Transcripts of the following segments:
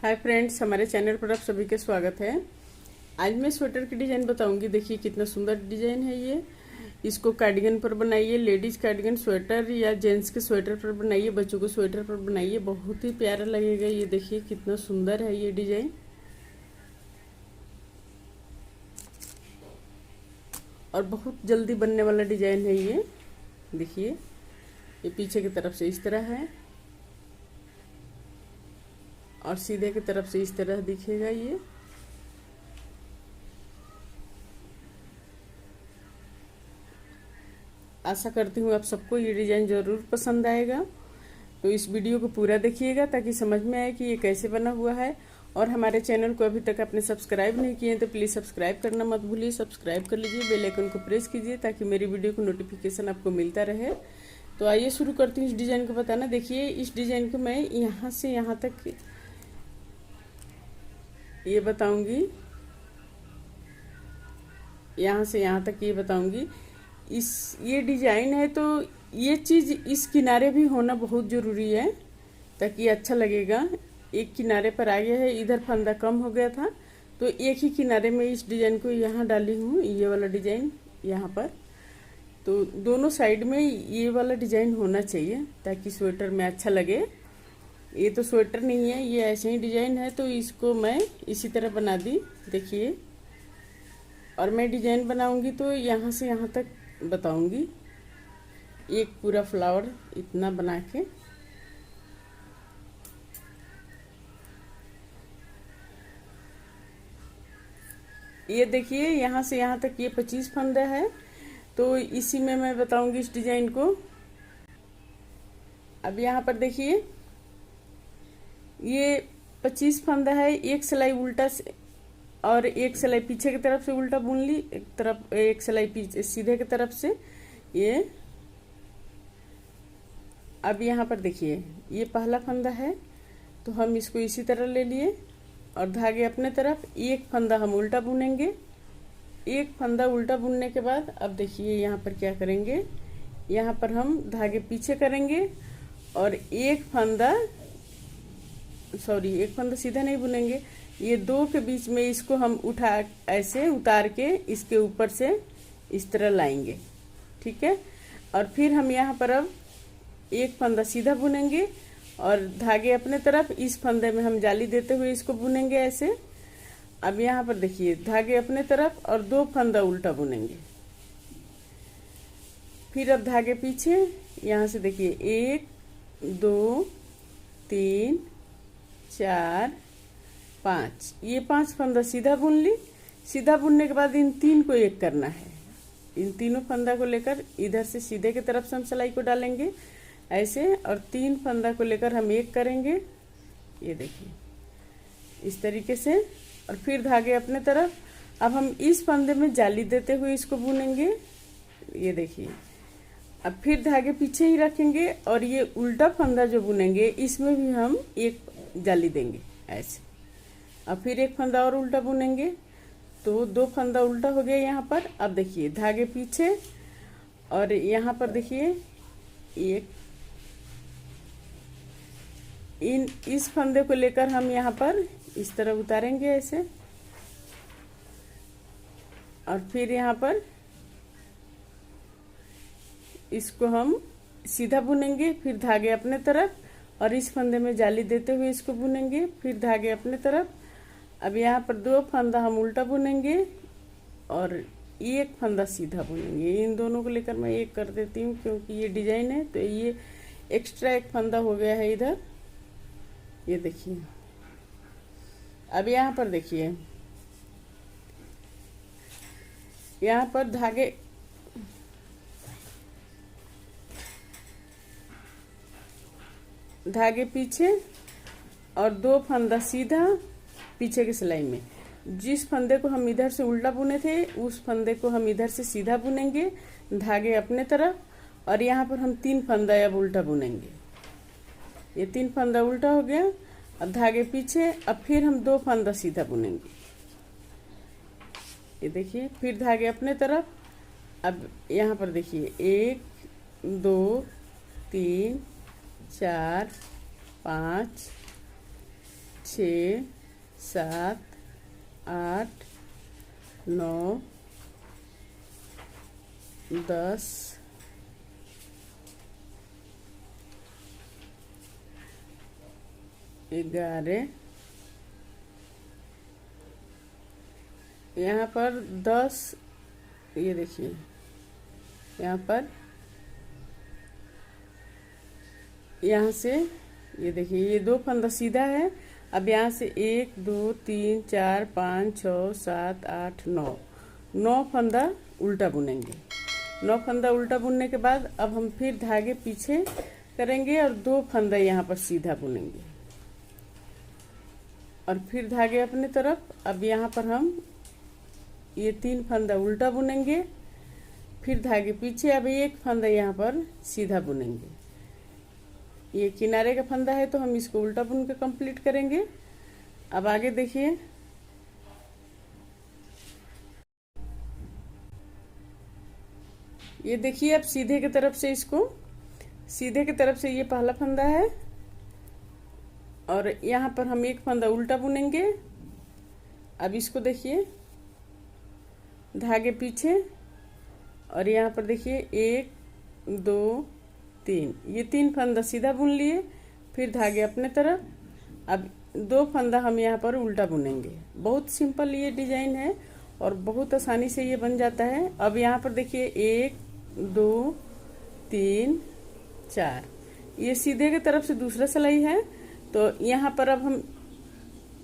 Hi friends, हमारे channel पर आप सभी का स्वागत है। आज मैं स्वेटर की डिज़ाइन बताऊंगी। देखिए कितना सुंदर डिज़ाइन है ये। इसको कार्डिगन पर बनाइए, लेडीज कार्डिगन स्वेटर या जेंट्स के स्वेटर पर बनाइए, बच्चों को स्वेटर पर बनाइए, बहुत ही प्यारा लगेगा। ये देखिए कितना सुंदर है ये डिज़ाइन। और बहुत जल्दी बनने वाला डिज़ाइन है ये। देखिए ये पीछे की तरफ से इस तरह है और सीधे की तरफ से इस तरह दिखेगा ये। आशा करती हूँ आप सबको ये डिज़ाइन ज़रूर पसंद आएगा। तो इस वीडियो को पूरा देखिएगा ताकि समझ में आए कि ये कैसे बना हुआ है। और हमारे चैनल को अभी तक आपने सब्सक्राइब नहीं किए हैं तो प्लीज़ सब्सक्राइब करना मत भूलिए। सब्सक्राइब कर लीजिए, बेल आइकन को प्रेस कीजिए ताकि मेरी वीडियो को नोटिफिकेशन आपको मिलता रहे। तो आइए शुरू करती हूँ इस डिज़ाइन को बताना। देखिए इस डिज़ाइन को मैं यहाँ से यहाँ तक ये बताऊँगी, यहाँ से यहाँ तक ये बताऊँगी। ये डिजाइन है तो ये चीज इस किनारे भी होना बहुत जरूरी है ताकि अच्छा लगेगा। एक किनारे पर आ गया है, इधर फंदा कम हो गया था तो एक ही किनारे में इस डिजाइन को यहाँ डाली हूँ, ये वाला डिजाइन यहाँ पर। तो दोनों साइड में ये वाला डिजाइन होना चाहिए ताकि स्वेटर में अच्छा लगे। ये तो स्वेटर नहीं है, ये ऐसे ही डिजाइन है तो इसको मैं इसी तरह बना दी। देखिए और मैं डिजाइन बनाऊंगी तो यहाँ से यहाँ तक बताऊंगी। एक पूरा फ्लावर इतना बना के ये देखिए यहाँ से यहाँ तक ये 25 फंदा है तो इसी में मैं बताऊंगी इस डिजाइन को। अब यहाँ पर देखिए ये 25 फंदा है, एक सिलाई उल्टा से और एक सिलाई पीछे की तरफ से उल्टा बुन ली, एक सिलाई पीछे सीधे की तरफ से ये। अब यहाँ पर देखिए ये पहला फंदा है तो हम इसको इसी तरह ले लिए और धागे अपने तरफ, एक फंदा हम उल्टा बुनेंगे। एक फंदा उल्टा बुनने के बाद अब देखिए यहाँ पर क्या करेंगे, यहाँ पर हम धागे पीछे करेंगे और एक फंदा सीधा नहीं बुनेंगे, ये दो के बीच में इसको हम उठा ऐसे उतार के इसके ऊपर से इस तरह लाएंगे, ठीक है। और फिर हम यहाँ पर अब एक फंदा सीधा बुनेंगे और धागे अपने तरफ, इस फंदे में हम जाली देते हुए इसको बुनेंगे ऐसे। अब यहाँ पर देखिए धागे अपने तरफ और दो फंदा उल्टा बुनेंगे। फिर अब धागे पीछे, यहाँ से देखिए 1 2 3 4 5, ये 5 फंदा सीधा बुन ली। सीधा बुनने के बाद इन 3 को एक करना है। इन तीनों फंदा को लेकर इधर से सीधे की तरफ से हम सिलाई को डालेंगे ऐसे और 3 फंदा को लेकर हम एक करेंगे, ये देखिए इस तरीके से। और फिर धागे अपने तरफ। अब हम इस फंदे में जाली देते हुए इसको बुनेंगे, ये देखिए। अब फिर धागे पीछे ही रखेंगे और ये उल्टा फंदा जो बुनेंगे इसमें भी हम एक जाली देंगे ऐसे। अब फिर एक फंदा और उल्टा बुनेंगे तो 2 फंदा उल्टा हो गया यहाँ पर। अब देखिए धागे पीछे और यहाँ पर देखिए एक इस फंदे को लेकर हम यहाँ पर इस तरह उतारेंगे ऐसे और फिर यहाँ पर इसको हम सीधा बुनेंगे, फिर धागे अपने तरफ और इस फंदे में जाली देते हुए इसको बुनेंगे, फिर धागे अपने तरफ। अब यहाँ पर 2 फंदा हम उल्टा बुनेंगे और एक फंदा सीधा बुनेंगे। इन दोनों को लेकर मैं एक कर देती हूँ क्योंकि ये डिजाइन है तो ये एक्स्ट्रा एक फंदा हो गया है इधर, ये देखिए। अब यहाँ पर देखिए यहाँ पर धागे पीछे और 2 फंदा सीधा पीछे की सिलाई में। जिस फंदे को हम इधर से उल्टा बुने थे उस फंदे को हम इधर से सीधा बुनेंगे, धागे अपने तरफ और यहाँ पर हम 3 फंदा अब उल्टा बुनेंगे। ये 3 फंदा उल्टा हो गया। अब धागे पीछे, अब फिर हम 2 फंदा सीधा बुनेंगे, ये देखिए। फिर धागे अपने तरफ। अब यहाँ पर देखिए 1 2 3 4 5 6 7 8 9 10 11। यहाँ पर 10, ये देखिए यहाँ पर, यहाँ से ये देखिए ये 2 फंदा सीधा है। अब यहाँ से 1 2 3 4 5 6 7 8 9 फंदा उल्टा बुनेंगे। 9 फंदा उल्टा बुनने के बाद अब हम फिर धागे पीछे करेंगे और 2 फंदा यहाँ पर सीधा बुनेंगे और फिर धागे अपने तरफ। अब यहाँ पर हम ये 3 फंदा उल्टा बुनेंगे, फिर धागे पीछे। अब 1 फंदा यहाँ पर सीधा बुनेंगे। ये किनारे का फंदा है तो हम इसको उल्टा बुन के कंप्लीट करेंगे। अब आगे देखिए, ये देखिए अब सीधे की तरफ से इसको, सीधे की तरफ से ये पहला फंदा है और यहाँ पर हम 1 फंदा उल्टा बुनेंगे। अब इसको देखिए धागे पीछे और यहाँ पर देखिए 1 2 3, ये 3 फंदा सीधा बुन लिए, फिर धागे अपने तरफ। अब 2 फंदा हम यहाँ पर उल्टा बुनेंगे। बहुत सिंपल ये डिजाइन है और बहुत आसानी से ये बन जाता है। अब यहाँ पर देखिए 1 2 3 4, ये सीधे की तरफ से दूसरा सिलाई है तो यहाँ पर अब हम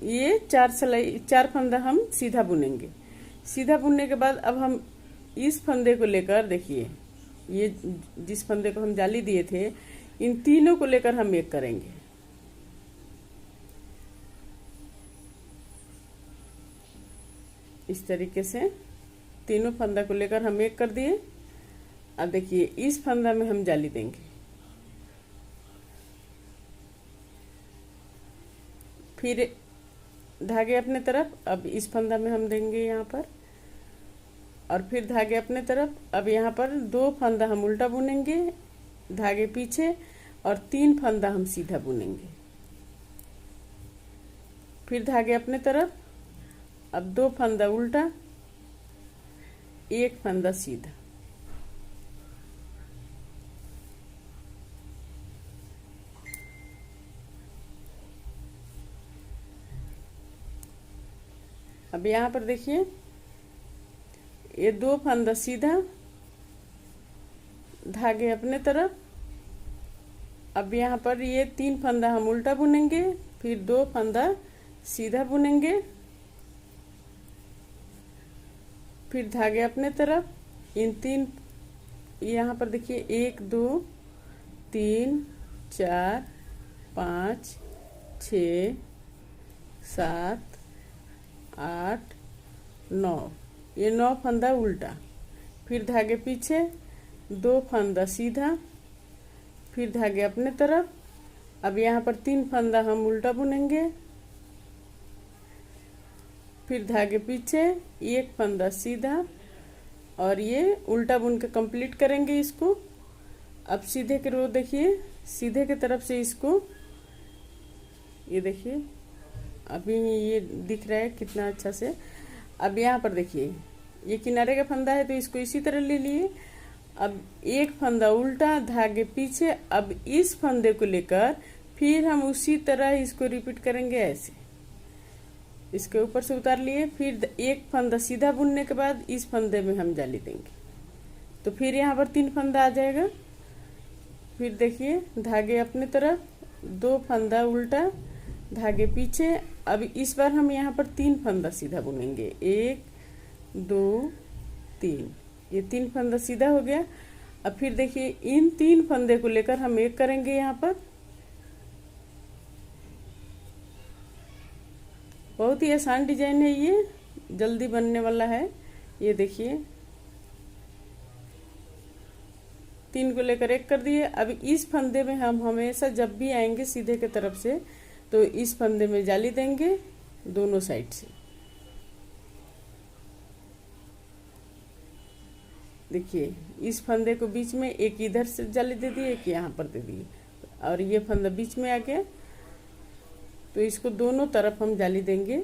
ये 4 फंदा हम सीधा बुनेंगे। सीधा बुनने के बाद अब हम इस फंदे को लेकर, देखिए ये जिस फंदे को हम जाली दिए थे, इन तीनों को लेकर हम एक करेंगे। इस तरीके से तीनों फंदा को लेकर हम एक कर दिए। अब देखिए इस फंदा में हम जाली देंगे, फिर धागे अपने तरफ। अब इस फंदा में हम देंगे यहाँ पर और फिर धागे अपने तरफ। अब यहाँ पर 2 फंदा हम उल्टा बुनेंगे, धागे पीछे, और 3 फंदा हम सीधा बुनेंगे, फिर धागे अपने तरफ। अब 2 फंदा उल्टा, 1 फंदा सीधा। अब यहाँ पर देखिए ये 2 फंदा सीधा, धागे अपने तरफ। अब यहाँ पर ये 3 फंदा हम उल्टा बुनेंगे, फिर 2 फंदा सीधा बुनेंगे, फिर धागे अपने तरफ। इन 3, यहाँ पर देखिए 1 2 3 4 5 6 7 8 9, ये 9 फंदा उल्टा, फिर धागे पीछे, 2 फंदा सीधा, फिर धागे अपने तरफ। अब यहाँ पर 3 फंदा हम उल्टा बुनेंगे, फिर धागे पीछे, 1 फंदा सीधा, और ये उल्टा बुन के कंप्लीट करेंगे इसको। अब सीधे के रो देखिए, सीधे की तरफ से इसको, ये देखिए अभी ये दिख रहा है कितना अच्छा से। अब यहाँ पर देखिए ये किनारे का फंदा है तो इसको इसी तरह ले लिए। अब 1 फंदा उल्टा, धागे पीछे। अब इस फंदे को लेकर फिर हम उसी तरह इसको रिपीट करेंगे, ऐसे इसके ऊपर से उतार लिए, फिर 1 फंदा सीधा बुनने के बाद इस फंदे में हम जाली देंगे तो फिर यहाँ पर 3 फंदा आ जाएगा। फिर देखिए धागे अपने तरफ, 2 फंदा उल्टा, धागे पीछे। अब इस बार हम यहाँ पर 3 फंदा सीधा बुनेंगे, 1 2 3, ये 3 फंदा सीधा हो गया। अब फिर देखिए इन 3 फंदे को लेकर हम एक करेंगे यहाँ पर। बहुत ही आसान डिजाइन है, ये जल्दी बनने वाला है। ये देखिए 3 को लेकर एक कर दिए। अब इस फंदे में हम हमेशा जब भी आएंगे सीधे की तरफ से तो इस फंदे में जाली देंगे दोनों साइड से। देखिए इस फंदे को बीच में, एक इधर से जाली दे दी, एक यहाँ पर दे दी, और ये फंदा बीच में आ गया। तो इसको दोनों तरफ हम जाली देंगे।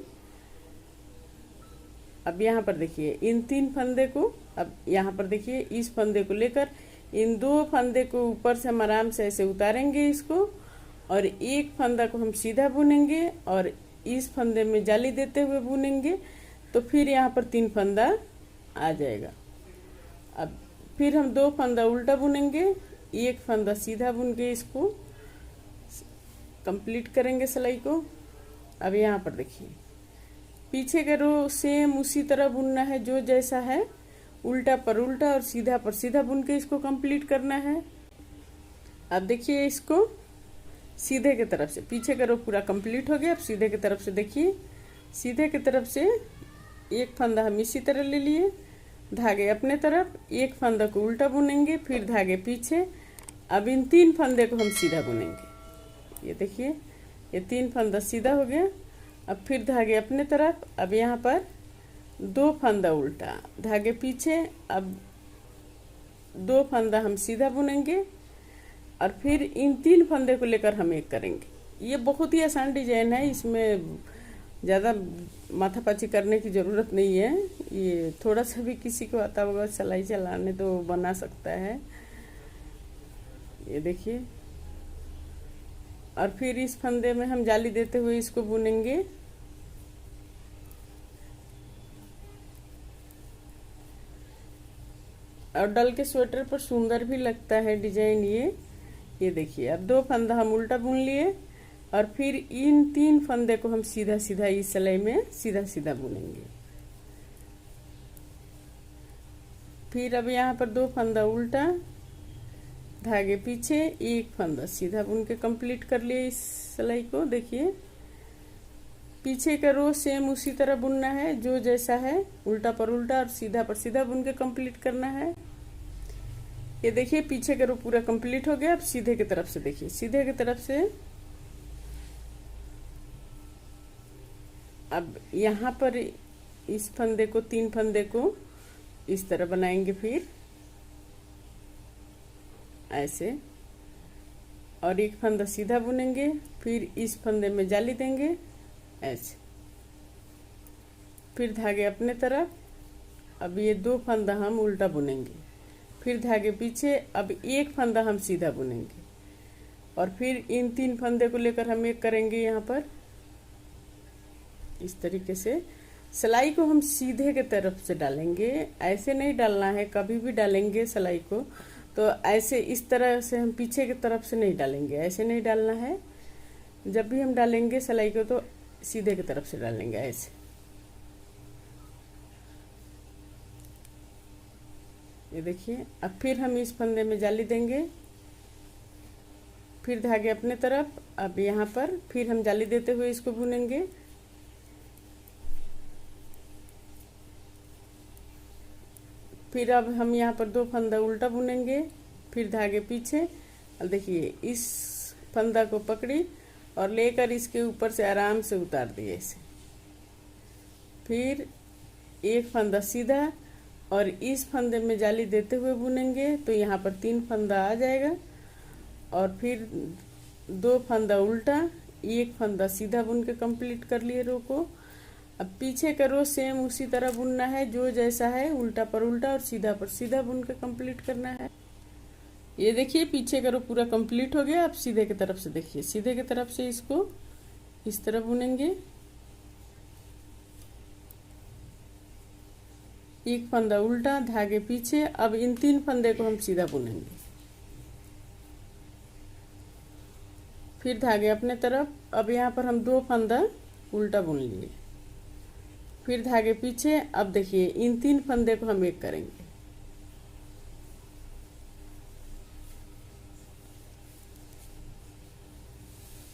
अब यहाँ पर देखिए इन 3 फंदे को, अब यहाँ पर देखिए इस फंदे को लेकर इन 2 फंदे को ऊपर से हम आराम से ऐसे उतारेंगे इसको, और एक फंदा को हम सीधा बुनेंगे और इस फंदे में जाली देते हुए बुनेंगे, तो फिर यहाँ पर 3 फंदा आ जाएगा। अब फिर हम 2 फंदा उल्टा बुनेंगे, एक फंदा सीधा बुन के इसको कंप्लीट करेंगे सिलाई को। अब यहाँ पर देखिए पीछे का रो सेम उसी तरह बुनना है, जो जैसा है उल्टा पर उल्टा और सीधा पर सीधा बुन के इसको कंप्लीट करना है। अब देखिए इसको सीधे की तरफ से, पीछे का रो पूरा कंप्लीट हो गया। अब सीधे की तरफ से देखिए, सीधे की तरफ से एक फंदा हम इसी तरह ले लिए, धागे अपने तरफ, एक फंदा को उल्टा बुनेंगे, फिर धागे पीछे। अब इन 3 फंदे को हम सीधा बुनेंगे। ये देखिए ये 3 फंदा सीधा हो गया। अब फिर धागे अपने तरफ, अब यहाँ पर 2 फंदा उल्टा, धागे पीछे, अब 2 फंदा हम सीधा बुनेंगे और फिर इन 3 फंदे को लेकर हम एक करेंगे। ये बहुत ही आसान डिजाइन है, इसमें ज़्यादा माथापच्ची करने की ज़रूरत नहीं है। ये थोड़ा सा भी किसी को आता होगा सिलाई चलाने तो बना सकता है। ये देखिए, और फिर इस फंदे में हम जाली देते हुए इसको बुनेंगे। और डल के स्वेटर पर सुंदर भी लगता है डिजाइन ये देखिए। अब 2 फंदा हम उल्टा बुन लिए और फिर इन 3 फंदे को हम सीधा सीधा इस सिलाई में सीधा सीधा बुनेंगे। फिर अब यहाँ पर 2 फंदा उल्टा, धागे पीछे, एक फंदा सीधा बुन के कंप्लीट कर लिए इस सिलाई को। देखिए पीछे का रो सेम उसी तरह बुनना है, जो जैसा है उल्टा पर उल्टा और सीधा पर सीधा बुन के कंप्लीट करना है। ये देखिए पीछे का रो पूरा कंप्लीट हो गया। अब सीधे की तरफ से देखिए, सीधे की तरफ से अब यहाँ पर इस फंदे को, 3 फंदे को इस तरह बनाएंगे, फिर ऐसे, और एक फंदा सीधा बुनेंगे, फिर इस फंदे में जाली देंगे ऐसे, फिर धागे अपने तरफ। अब ये 2 फंदा हम उल्टा बुनेंगे, फिर धागे पीछे, अब एक फंदा हम सीधा बुनेंगे और फिर इन 3 फंदे को लेकर हम एक करेंगे। यहाँ पर इस तरीके से सिलाई को हम सीधे के तरफ से डालेंगे, ऐसे नहीं डालना है। कभी भी डालेंगे सिलाई को तो ऐसे इस तरह से, हम पीछे की तरफ से नहीं डालेंगे, ऐसे नहीं डालना है। जब भी हम डालेंगे सिलाई को तो सीधे की तरफ से डालेंगे ऐसे। ये देखिए, अब फिर हम इस फंदे में जाली देंगे, फिर धागे अपने तरफ। अब यहाँ पर फिर हम जाली देते हुए इसको बुनेंगे। फिर अब हम यहाँ पर 2 फंदा उल्टा बुनेंगे, फिर धागे पीछे। और देखिए इस फंदा को पकड़ी और लेकर इसके ऊपर से आराम से उतार दिए इसे। फिर एक फंदा सीधा और इस फंदे में जाली देते हुए बुनेंगे, तो यहाँ पर 3 फंदा आ जाएगा। और फिर 2 फंदा उल्टा, एक फंदा सीधा बुन के कंप्लीट कर लिए रो को। अब पीछे का रो सेम उसी तरह बुनना है, जो जैसा है उल्टा पर उल्टा और सीधा पर सीधा बुन के कंप्लीट करना है। ये देखिए पीछे का रो पूरा कंप्लीट हो गया। अब सीधे की तरफ से देखिए, सीधे की तरफ से इसको इस तरह बुनेंगे। एक फंदा उल्टा, धागे पीछे। अब इन 3 फंदे को हम सीधा बुनेंगे, फिर धागे अपने तरफ। अब यहाँ पर हम 2 फंदा उल्टा बुन लिए, फिर धागे पीछे। अब देखिए इन 3 फंदे को हम एक करेंगे।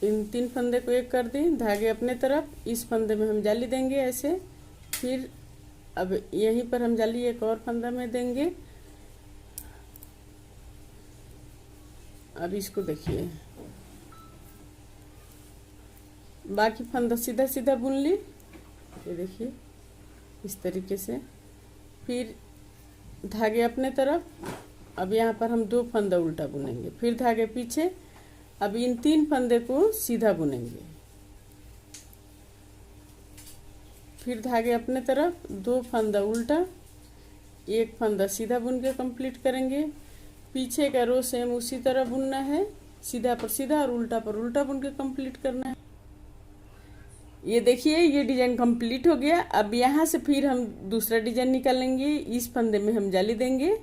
इन 3 फंदे को एक कर दें, धागे अपने तरफ। इस फंदे में हम जाली देंगे ऐसे, फिर अब यहीं पर हम जाली एक और फंदा में देंगे। अब इसको देखिए, बाकी फंदा सीधा सीधा बुन ली। ये देखिए इस तरीके से, फिर धागे अपने तरफ। अब यहाँ पर हम 2 फंदा उल्टा बुनेंगे, फिर धागे पीछे। अब इन 3 फंदे को सीधा बुनेंगे। फिर धागे अपने तरफ, 2 फंदा उल्टा, 1 फंदा सीधा बुन के कंप्लीट करेंगे। पीछे का रो सेम उसी तरह बुनना है, सीधा पर सीधा और उल्टा पर उल्टा बुन के कंप्लीट करना है। ये देखिए ये डिजाइन कंप्लीट हो गया। अब यहाँ से फिर हम दूसरा डिजाइन निकालेंगे। इस फंदे में हम जाली देंगे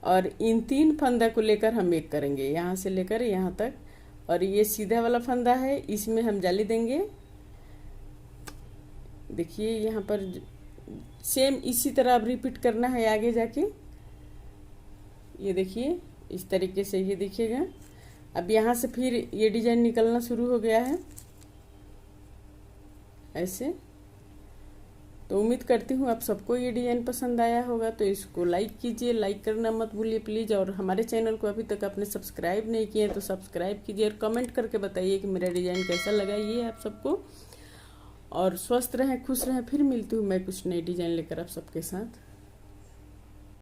और इन 3 फंदा को लेकर हम एक करेंगे, यहाँ से लेकर यहाँ तक। और ये सीधा वाला फंदा है, इसमें हम जाली देंगे। देखिए यहाँ पर सेम इसी तरह अब रिपीट करना है आगे जाके। ये देखिए इस तरीके से ये देखिएगा। अब यहाँ से फिर ये डिजाइन निकलना शुरू हो गया है ऐसे। तो उम्मीद करती हूँ आप सबको ये डिजाइन पसंद आया होगा। तो इसको लाइक कीजिए, लाइक करना मत भूलिए प्लीज़। और हमारे चैनल को अभी तक आपने सब्सक्राइब नहीं किए तो सब्सक्राइब कीजिए और कमेंट करके बताइए कि मेरा डिजाइन कैसा लगा ये आप सबको। और स्वस्थ रहें, खुश रहें। फिर मिलती हूँ मैं कुछ नई डिजाइन लेकर आप सबके साथ।